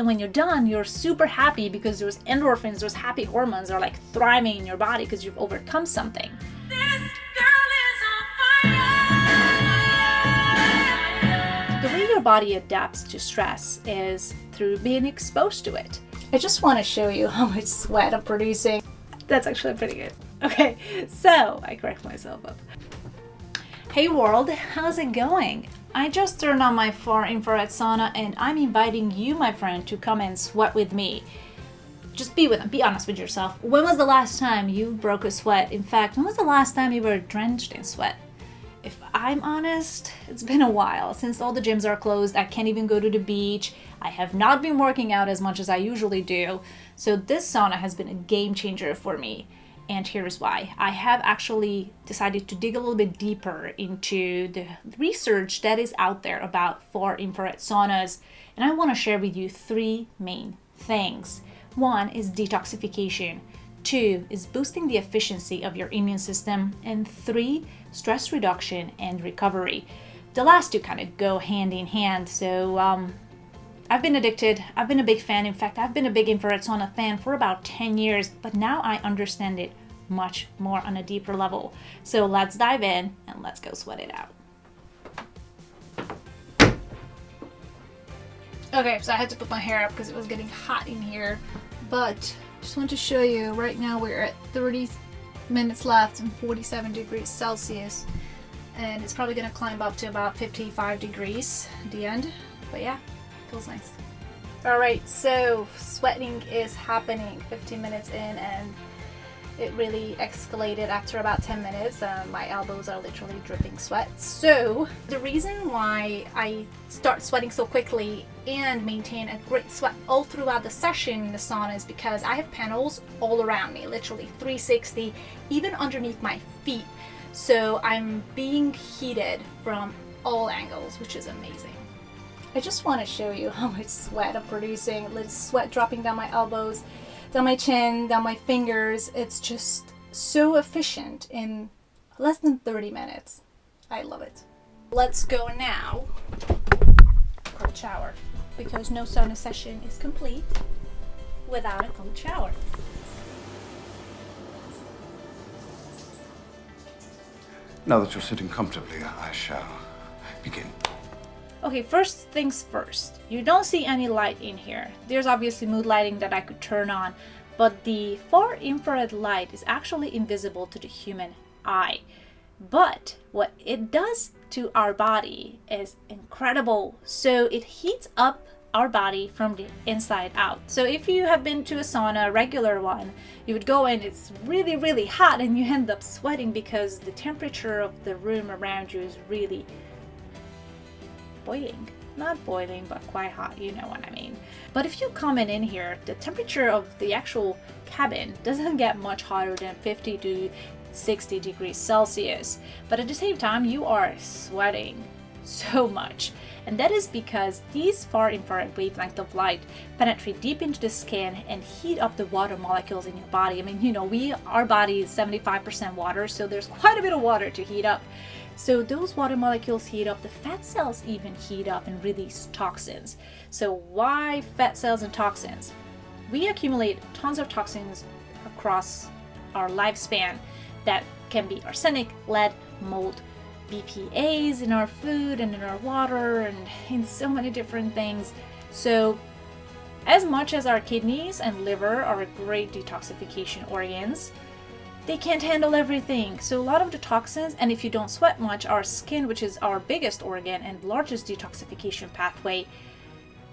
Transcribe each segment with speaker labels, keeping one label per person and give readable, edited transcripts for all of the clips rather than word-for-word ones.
Speaker 1: And when you're done, you're super happy because those endorphins, those happy hormones are like thriving in your body because you've overcome something. The way your body adapts to stress is through being exposed to it.
Speaker 2: I just want to show you how much sweat I'm producing.
Speaker 1: That's actually pretty good. Okay, so I correct myself up. Hey world, how's it going? I just turned on my infrared sauna and I'm inviting you, my friend, to come and sweat with me. Just be honest with yourself. When was the last time you broke a sweat? In fact, when was the last time you were drenched in sweat? If I'm honest, it's been a while. Since all the gyms are closed, I can't even go to the beach. I have not been working out as much as I usually do. So this sauna has been a game changer for me. And here's why. I have actually decided to dig a little bit deeper into the research that is out there about far infrared saunas. And I want to share with you 3 main things. 1 is detoxification. 2 is boosting the efficiency of your immune system. And 3, stress reduction and recovery. The last 2 kind of go hand in hand. So I've been addicted. I've been a big fan. In fact, I've been a big infrared sauna fan for about 10 years, but now I understand it much more on a deeper level. So let's dive in and let's go sweat it out. Okay, so I had to put my hair up because it was getting hot in here, but just want to show you right now we're at 30 minutes left and 47 degrees Celsius, and it's probably going to climb up to about 55 degrees at the end, but yeah, feels nice. All right, so sweating is happening 15 minutes in, and it really escalated after about 10 minutes. My elbows are literally dripping sweat. So the reason why I start sweating so quickly and maintain a great sweat all throughout the session in the sauna is because I have panels all around me, literally 360, even underneath my feet. So I'm being heated from all angles, which is amazing.
Speaker 2: I just want to show you how much sweat I'm producing. Little sweat dropping down my elbows, down my chin, down my fingers. It's just so efficient in less than 30 minutes. I love it. Let's go now for a shower, because no sauna session is complete without a cold shower.
Speaker 3: Now that you're sitting comfortably, I shall begin.
Speaker 1: Okay, first things first. You don't see any light in here. There's obviously mood lighting that I could turn on, but the far infrared light is actually invisible to the human eye. But what it does to our body is incredible. So it heats up our body from the inside out. So if you have been to a sauna, a regular one, you would go in, it's really, really hot, and you end up sweating because the temperature of the room around you is really boiling. Not boiling, but quite hot, you know what I mean. But if you come in here, the temperature of the actual cabin doesn't get much hotter than 50 to 60 degrees Celsius. But at the same time, you are sweating so much. And that is because these far infrared wavelengths of light penetrate deep into the skin and heat up the water molecules in your body. I mean, you know, our body is 75% water, so there's quite a bit of water to heat up. So those water molecules heat up, the fat cells even heat up and release toxins. So why fat cells and toxins? We accumulate tons of toxins across our lifespan that can be arsenic, lead, mold, BPAs in our food and in our water and in so many different things. So as much as our kidneys and liver are great detoxification organs, they can't handle everything. So a lot of the toxins, and if you don't sweat much, our skin, which is our biggest organ and largest detoxification pathway,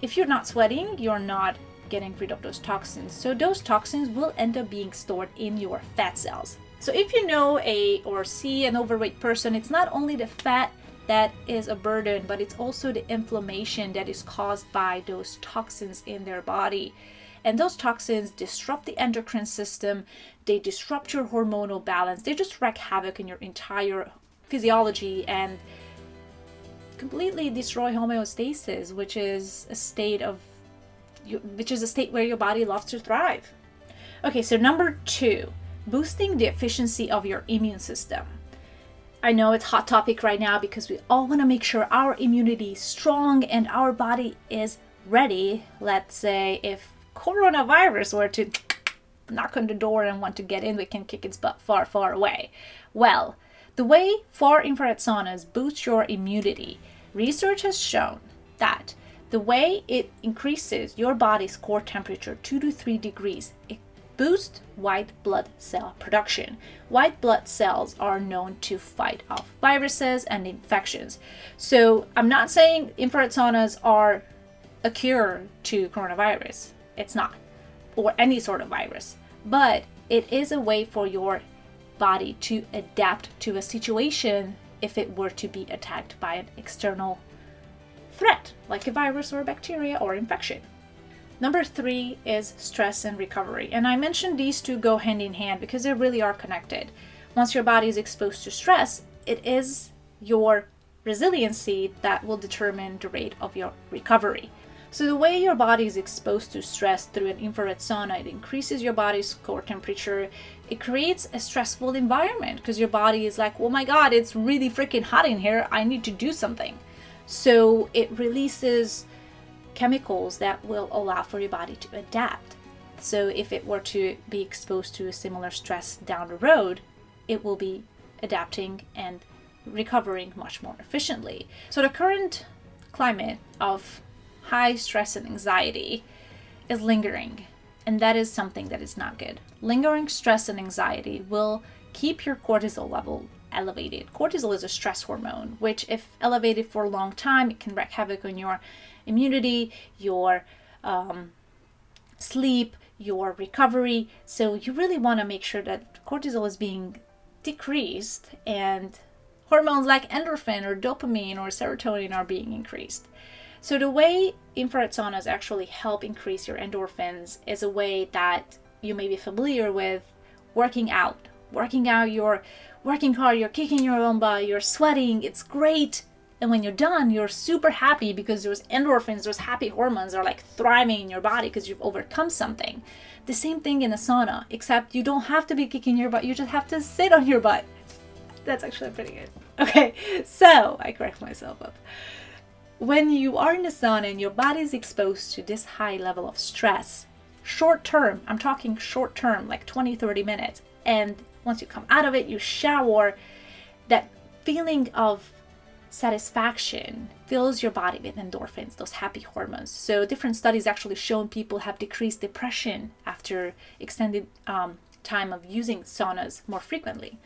Speaker 1: if you're not sweating, you're not getting rid of those toxins. So those toxins will end up being stored in your fat cells. So if you know or see an overweight person, it's not only the fat that is a burden, but it's also the inflammation that is caused by those toxins in their body. And those toxins disrupt the endocrine system, they disrupt your hormonal balance, they just wreak havoc in your entire physiology and completely destroy homeostasis, which is a state where your body loves to thrive. Okay, so number 2, boosting the efficiency of your immune system. I know it's a hot topic right now because we all want to make sure our immunity is strong and our body is ready, let's say if coronavirus were to knock on the door and want to get in, we can kick its butt far, far away. Well, the way far infrared saunas boost your immunity, research has shown that the way it increases your body's core temperature 2 to 3 degrees, it boosts white blood cell production. White blood cells are known to fight off viruses and infections. So I'm not saying infrared saunas are a cure to coronavirus. It's not. Or any sort of virus. But it is a way for your body to adapt to a situation if it were to be attacked by an external threat, like a virus or a bacteria or infection. Number 3 is stress and recovery. And I mentioned these two go hand in hand because they really are connected. Once your body is exposed to stress, it is your resiliency that will determine the rate of your recovery. So the way your body is exposed to stress through an infrared sauna, it increases your body's core temperature. It creates a stressful environment because your body is like, oh my God, it's really freaking hot in here. I need to do something. So it releases chemicals that will allow for your body to adapt. So if it were to be exposed to a similar stress down the road, it will be adapting and recovering much more efficiently. So the current climate of high stress and anxiety is lingering, and that is something that is not good. Lingering stress and anxiety will keep your cortisol level elevated. Cortisol is a stress hormone, which if elevated for a long time, it can wreak havoc on your immunity, your sleep, your recovery. So you really want to make sure that cortisol is being decreased and hormones like endorphin or dopamine or serotonin are being increased. So the way infrared saunas actually help increase your endorphins is a way that you may be familiar with working out. You're working hard, you're kicking your own butt, you're sweating, it's great. And when you're done, you're super happy because those endorphins, those happy hormones are like thriving in your body because you've overcome something. The same thing in a sauna, except you don't have to be kicking your butt, you just have to sit on your butt. That's actually pretty good. Okay, so I correct myself up. When you are in a sauna and your body is exposed to this high level of stress, short term, I'm talking short term, like 20-30 minutes, and once you come out of it, you shower, that feeling of satisfaction fills your body with endorphins, those happy hormones. So different studies actually shown people have decreased depression after extended time of using saunas more frequently.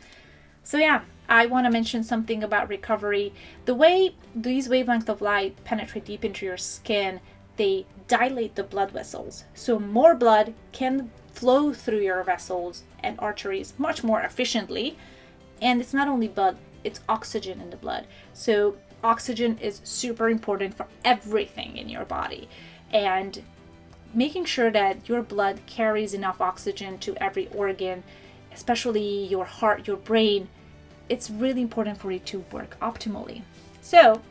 Speaker 1: So yeah, I want to mention something about recovery. The way these wavelengths of light penetrate deep into your skin, they dilate the blood vessels. So more blood can flow through your vessels and arteries much more efficiently. And it's not only blood, it's oxygen in the blood. So oxygen is super important for everything in your body. And making sure that your blood carries enough oxygen to every organ, especially your heart, your brain, it's really important for it to work optimally. So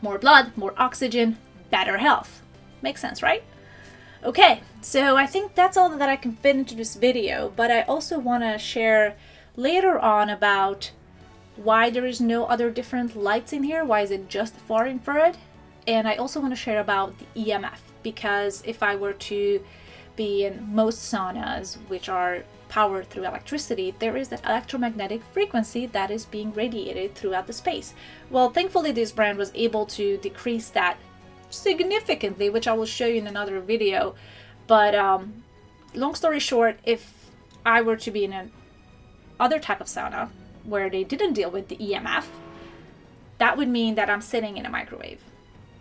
Speaker 1: more blood, more oxygen, better health. Makes sense, right? Okay, so I think that's all that I can fit into this video, but I also want to share later on about why there is no other different lights in here. Why is it just far infrared? And I also want to share about the EMF, because if I were to be in most saunas, which are powered through electricity, there is that electromagnetic frequency that is being radiated throughout the space. Well, thankfully this brand was able to decrease that significantly, which I will show you in another video. But long story short, if I were to be in an other type of sauna where they didn't deal with the EMF, that would mean that I'm sitting in a microwave.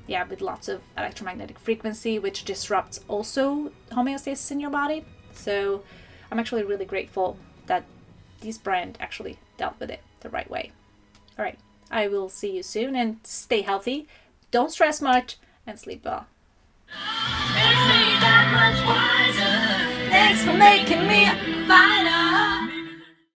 Speaker 1: Yeah, with lots of electromagnetic frequency, which disrupts also homeostasis in your body. So I'm actually really grateful that this brand actually dealt with it the right way. All right, I will see you soon, and stay healthy, don't stress much, and sleep well. Thanks for making me a fighter.